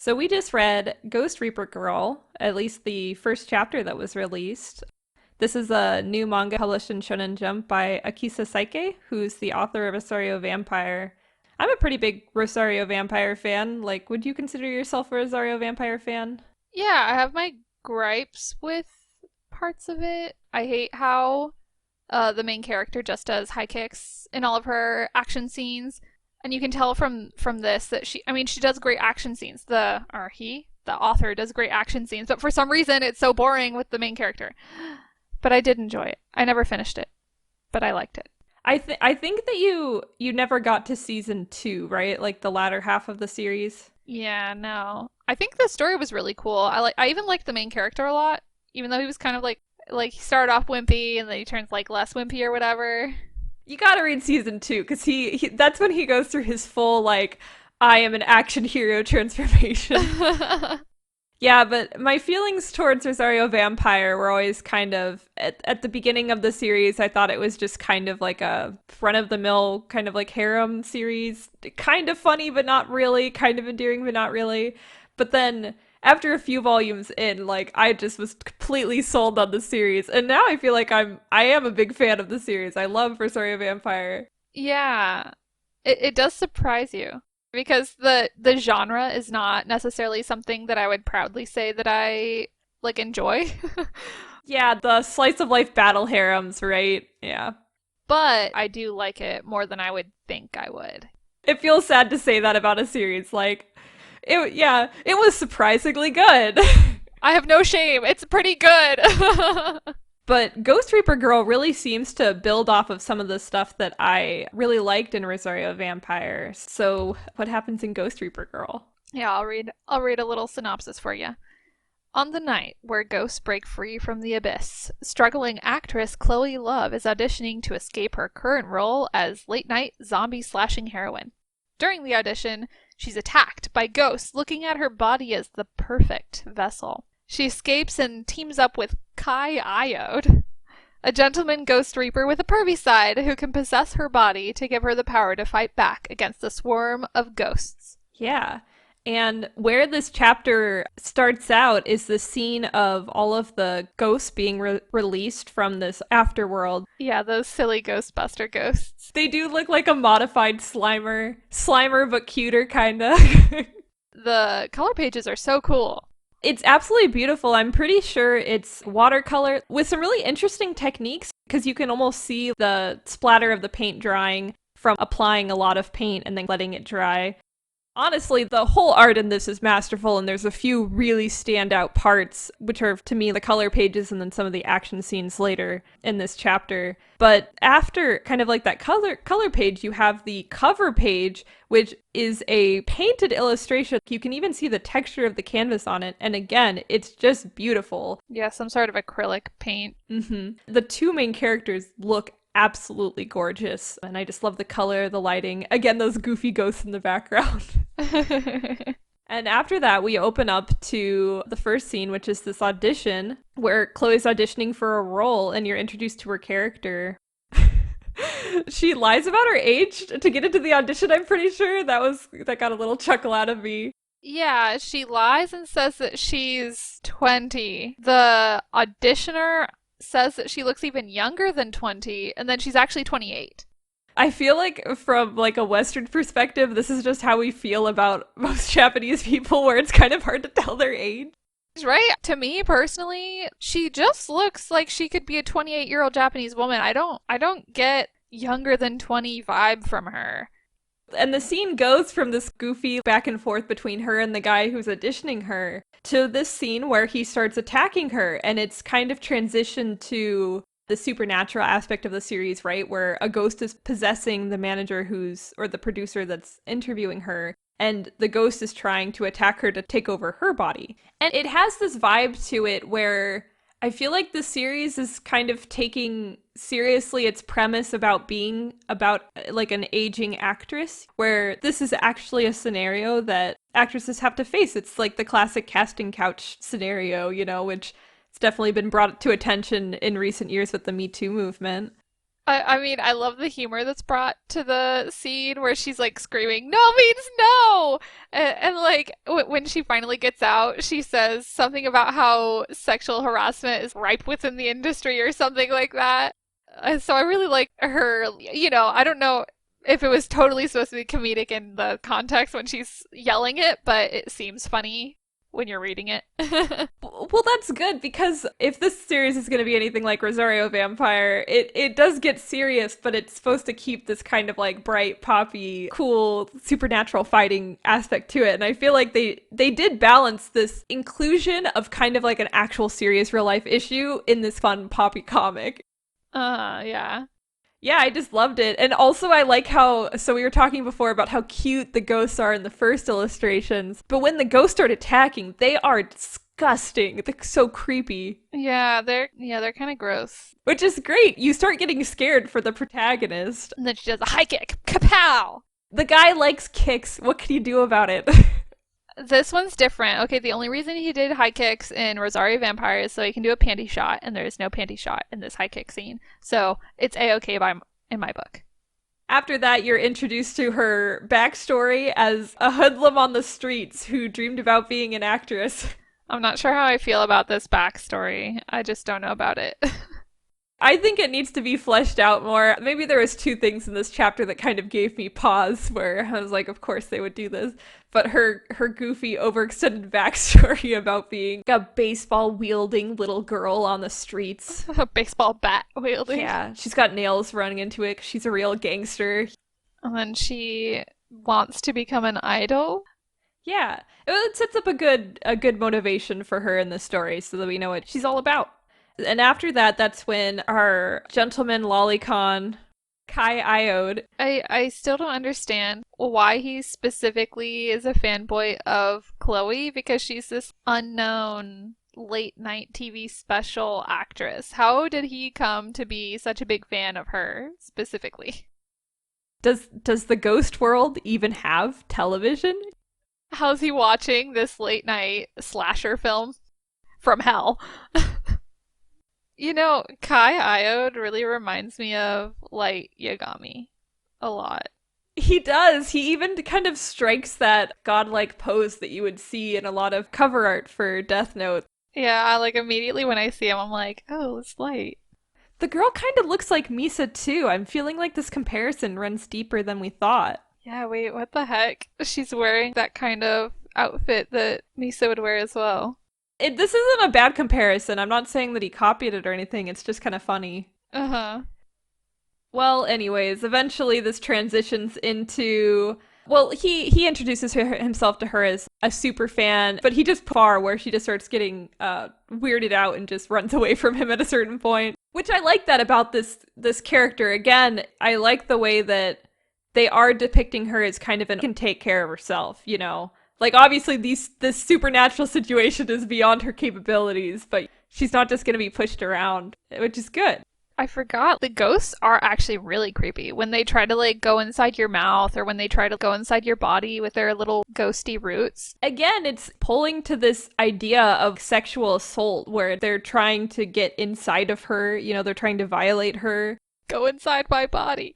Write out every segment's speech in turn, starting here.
So we just read Ghost Reaper Girl, at least the first chapter that was released. This is a new manga published in Shonen Jump by Akisa Saike, who's the author of Rosario Vampire. I'm a pretty big Rosario Vampire fan. Like, would you consider yourself a Rosario Vampire fan? Yeah, I have my gripes with parts of it. I hate how the main character just does high kicks in all of her action scenes, and you can tell from this that she does great action scenes. The author does great action scenes, but for some reason it's so boring with the main character. But I did enjoy it. I never finished it, but I liked it. I think that you never got to season 2, right? Like the latter half of the series. Yeah, no. I think the story was really cool. I even liked the main character a lot, even though he was kind of like he started off wimpy and then he turns like less wimpy or whatever. You gotta read season 2 because he that's when he goes through his full like I am an action hero transformation. Yeah, but my feelings towards Rosario Vampire were always kind of at the beginning of the series. I thought it was just kind of like a front of the mill kind of like harem series, kind of funny but not really, kind of endearing but not really. But then after a few volumes in, like I just was completely sold on the series, and now I feel like I am a big fan of the series. I love Rosario Vampire. Yeah. It does surprise you because the genre is not necessarily something that I would proudly say that I like enjoy. Yeah, the slice of life battle harems, right? Yeah. But I do like it more than I would think I would. It feels sad to say that about a series. Like, yeah, it was surprisingly good. I have no shame. It's pretty good. But Ghost Reaper Girl really seems to build off of some of the stuff that I really liked in Rosario Vampire. So, what happens in Ghost Reaper Girl? Yeah, I'll read a little synopsis for you. On the night where ghosts break free from the abyss, struggling actress Chloe Love is auditioning to escape her current role as late night zombie slashing heroine. During the audition, she's attacked by ghosts looking at her body as the perfect vessel. She escapes and teams up with Kai Iode, a gentleman ghost reaper with a pervy side who can possess her body to give her the power to fight back against the swarm of ghosts. Yeah. And where this chapter starts out is the scene of all of the ghosts being released from this afterworld. Yeah, those silly Ghostbuster ghosts. They do look like a modified Slimer. Slimer, but cuter, kinda. The color pages are so cool. It's absolutely beautiful. I'm pretty sure it's watercolor with some really interesting techniques because you can almost see the splatter of the paint drying from applying a lot of paint and then letting it dry. Honestly, the whole art in this is masterful, and there's a few really standout parts, which are, to me, the color pages and then some of the action scenes later in this chapter. But after kind of like that color page, you have the cover page, which is a painted illustration. You can even see the texture of the canvas on it, and again, it's just beautiful. Yeah, some sort of acrylic paint. The two main characters look absolutely gorgeous, and I just love the color, the lighting. Again, those goofy ghosts in the background. And after that, we open up to the first scene, which is this audition where Chloe's auditioning for a role and you're introduced to her character. She lies about her age to get into the audition, I'm pretty sure. That got a little chuckle out of me. Yeah, she lies and says that she's 20. The auditioner says that she looks even younger than 20, and then she's actually 28. I feel like from like a Western perspective, this is just how we feel about most Japanese people, where it's kind of hard to tell their age. Right? To me personally, she just looks like she could be a 28-year-old Japanese woman. I don't get younger than 20 vibe from her. And the scene goes from this goofy back and forth between her and the guy who's auditioning her to this scene where he starts attacking her, and it's kind of transitioned to the supernatural aspect of the series, right? Where a ghost is possessing the manager or the producer that's interviewing her, and the ghost is trying to attack her to take over her body. And it has this vibe to it where I feel like the series is kind of taking seriously its premise about being about like an aging actress, where this is actually a scenario that actresses have to face. It's like the classic casting couch scenario, which it's definitely been brought to attention in recent years with the Me Too movement. I mean, I love the humor that's brought to the scene where she's like screaming, "No means no!" And like when she finally gets out, she says something about how sexual harassment is ripe within the industry or something like that. So I really like her. I don't know if it was totally supposed to be comedic in the context when she's yelling it, but it seems funny when you're reading it. Well, that's good because if this series is going to be anything like Rosario Vampire, it does get serious, but it's supposed to keep this kind of like bright, poppy, cool, supernatural fighting aspect to it. And I feel like they did balance this inclusion of kind of like an actual serious real life issue in this fun, poppy comic. Yeah. Yeah, I just loved it. And also I like how, so we were talking before about how cute the ghosts are in the first illustrations, but when the ghosts start attacking, they are disgusting. They're so creepy. They're kind of gross. Which is great. You start getting scared for the protagonist. And then she does a high kick. Kapow! The guy likes kicks. What can you do about it? This one's different. Okay, the only reason he did high kicks in Rosario Vampire is so he can do a panty shot, and there is no panty shot in this high kick scene. So it's A-okay in my book. After that, you're introduced to her backstory as a hoodlum on the streets who dreamed about being an actress. I'm not sure how I feel about this backstory. I just don't know about it. I think it needs to be fleshed out more. Maybe there was two things in this chapter that kind of gave me pause where I was like, of course they would do this. But her goofy, overextended backstory about being a baseball wielding little girl on the streets. A baseball bat wielding. Yeah, she's got nails running into it 'cause she's a real gangster. And then she wants to become an idol. Yeah, it sets up a good motivation for her in the story so that we know what she's all about. And after that, that's when our gentleman lolicon, Kai Iode. I still don't understand why he specifically is a fanboy of Chloe, because she's this unknown late night TV special actress. How did he come to be such a big fan of her specifically? Does the ghost world even have television? How's he watching this late night slasher film from hell? Kai Iode really reminds me of Light Yagami a lot. He does. He even kind of strikes that godlike pose that you would see in a lot of cover art for Death Note. Yeah, like immediately when I see him, I'm like, oh, it's Light. The girl kind of looks like Misa too. I'm feeling like this comparison runs deeper than we thought. Yeah, wait, what the heck? She's wearing that kind of outfit that Misa would wear as well. This isn't a bad comparison. I'm not saying that he copied it or anything. It's just kind of funny. Uh-huh. Well, anyways, eventually this transitions into... Well, he introduces himself to her as a super fan, but he just far where she just starts getting weirded out and just runs away from him at a certain point. Which I like that about this character. Again, I like the way that they are depicting her as kind of can take care of herself, you know? Like, obviously, this supernatural situation is beyond her capabilities, but she's not just going to be pushed around, which is good. I forgot. The ghosts are actually really creepy. When they try to, like, go inside your mouth or when they try to go inside your body with their little ghosty roots. Again, it's pulling to this idea of sexual assault where they're trying to get inside of her, you know, they're trying to violate her. Go inside my body.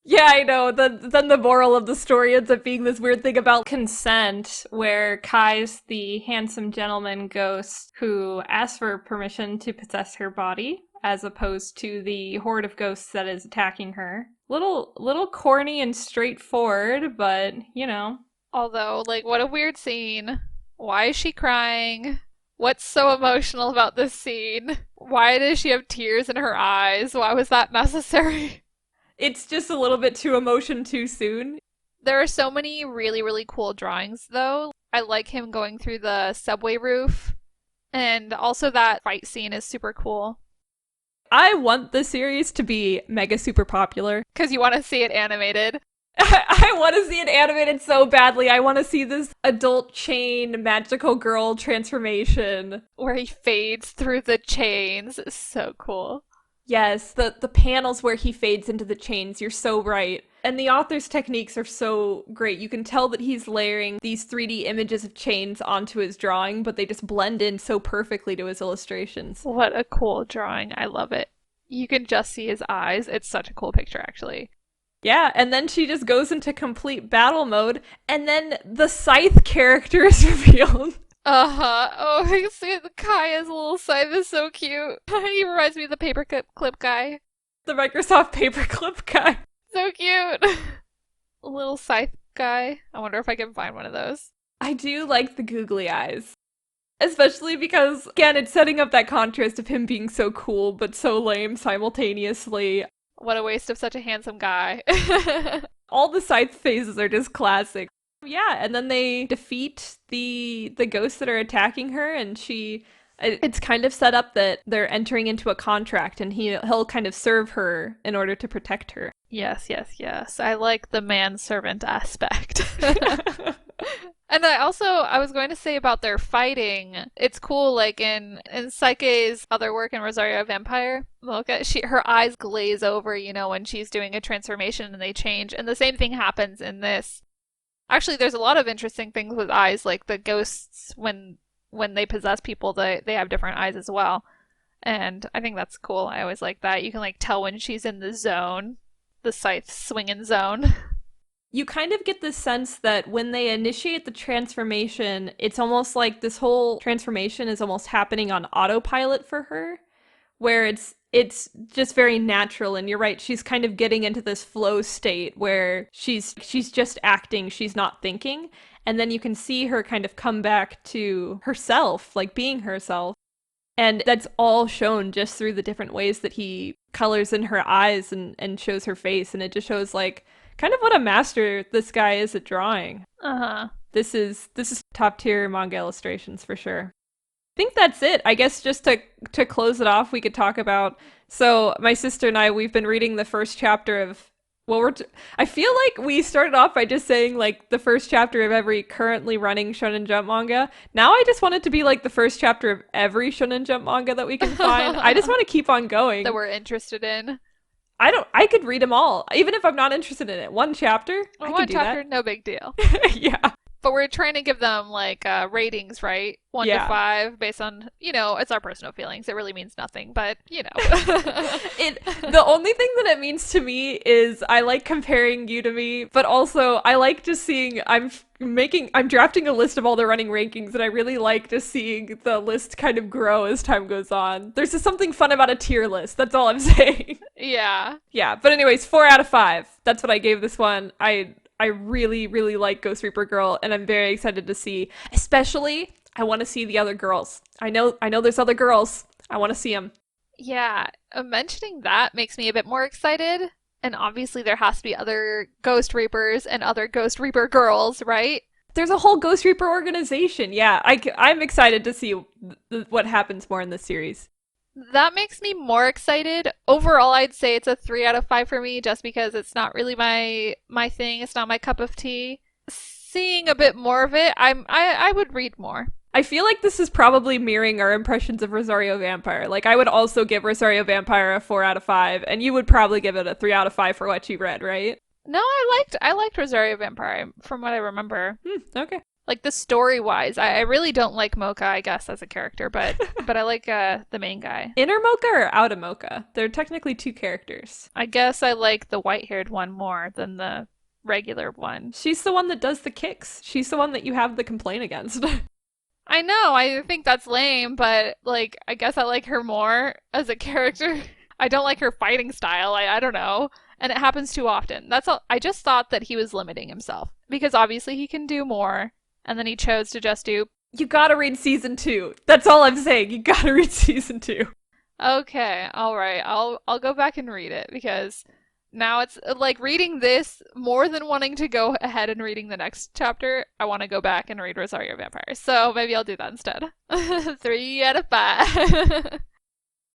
Yeah, I know. Then the moral of the story ends up being this weird thing about consent, where Kai's the handsome gentleman ghost who asks for permission to possess her body, as opposed to the horde of ghosts that is attacking her. Little corny and straightforward, but, you know. Although, like, what a weird scene. Why is she crying? What's so emotional about this scene? Why does she have tears in her eyes? Why was that necessary? It's just a little bit too emotion too soon. There are so many really, really cool drawings, though. I like him going through the subway roof. And also that fight scene is super cool. I want the series to be mega super popular. Because you want to see it animated. I want to see it animated so badly. I want to see this adult chain magical girl transformation. Where he fades through the chains. It's so cool. Yes, the panels where he fades into the chains, you're so right. And the author's techniques are so great. You can tell that he's layering these 3D images of chains onto his drawing, but they just blend in so perfectly to his illustrations. What a cool drawing. I love it. You can just see his eyes. It's such a cool picture, actually. Yeah, and then she just goes into complete battle mode, and then the Scythe character is revealed. Uh-huh. Oh, I see the Kaya's little scythe is so cute. He reminds me of the paperclip guy. The Microsoft Paperclip guy. So cute. Little scythe guy. I wonder if I can find one of those. I do like the googly eyes. Especially because, again, it's setting up that contrast of him being so cool but so lame simultaneously. What a waste of such a handsome guy. All the Scythe phases are just classic. Yeah, and then they defeat the ghosts that are attacking her, and it's kind of set up that they're entering into a contract, and he'll kind of serve her in order to protect her. Yes, yes, yes. I like the manservant aspect. And I was going to say about their fighting, it's cool, like in Saike's other work in Rosario Vampire, her eyes glaze over, when she's doing a transformation and they change. And the same thing happens in this. Actually, there's a lot of interesting things with eyes, like the ghosts, when they possess people, they have different eyes as well. And I think that's cool. I always like that. You can tell when she's in the zone, the scythe swinging zone. You kind of get the sense that when they initiate the transformation, it's almost like this whole transformation is almost happening on autopilot for her, where it's just very natural. And you're right, she's kind of getting into this flow state where she's just acting, she's not thinking. And then you can see her kind of come back to herself, like being herself. And that's all shown just through the different ways that he colors in her eyes and shows her face. And it just shows kind of what a master this guy is at drawing. Uh-huh. This is top tier manga illustrations for sure. I think that's it. I guess just to close it off, we could talk about. So my sister and we've been reading the first chapter of. Well, I feel like we started off by just saying the first chapter of every currently running Shonen Jump manga. Now I just want it to be the first chapter of every Shonen Jump manga that we can find. I just want to keep on going. That we're interested in. I could read them all, even if I'm not interested in it. One chapter, I one could do chapter, that. No big deal. Yeah. But we're trying to give them ratings, right? 1 to 5 based on, it's our personal feelings. It really means nothing, but The only thing that it means to me is I like comparing you to me, but also I like just seeing I'm drafting a list of all the running rankings, and I really like just seeing the list kind of grow as time goes on. There's just something fun about a tier list. That's all I'm saying. Yeah. Yeah. But anyways, 4 out of 5. That's what I gave this one. I really, really like Ghost Reaper Girl, and I'm very excited to see. Especially, I want to see the other girls. I know there's other girls. I want to see them. Yeah, mentioning that makes me a bit more excited. And obviously there has to be other Ghost Reapers and other Ghost Reaper girls, right? There's a whole Ghost Reaper organization. Yeah, I'm excited to see what happens more in this series. That makes me more excited. Overall, I'd say it's a 3 out of 5 for me, just because it's not really my thing. It's not my cup of tea. Seeing a bit more of it, I would read more. I feel like this is probably mirroring our impressions of Rosario Vampire. I would also give Rosario Vampire a 4 out of 5, and you would probably give it a 3 out of 5 for what you read, right? No, I liked Rosario Vampire from what I remember. Okay. The story-wise, I really don't like Mocha, I guess, as a character, but I like the main guy. Inner Mocha or Outer Mocha? They're technically 2 characters. I guess I like the white-haired one more than the regular one. She's the one that does the kicks. She's the one that you have the complaint against. I know, I think that's lame, but, I guess I like her more as a character. I don't like her fighting style, I don't know. And it happens too often. That's all. I just thought that he was limiting himself, because obviously he can do more. And then he chose to just do. You gotta read season 2. That's all I'm saying. You gotta read season 2. Okay, all right. I'll go back and read it, because now it's reading this more than wanting to go ahead and reading the next chapter. I want to go back and read Rosario Vampire. So maybe I'll do that instead. 3 out of 5.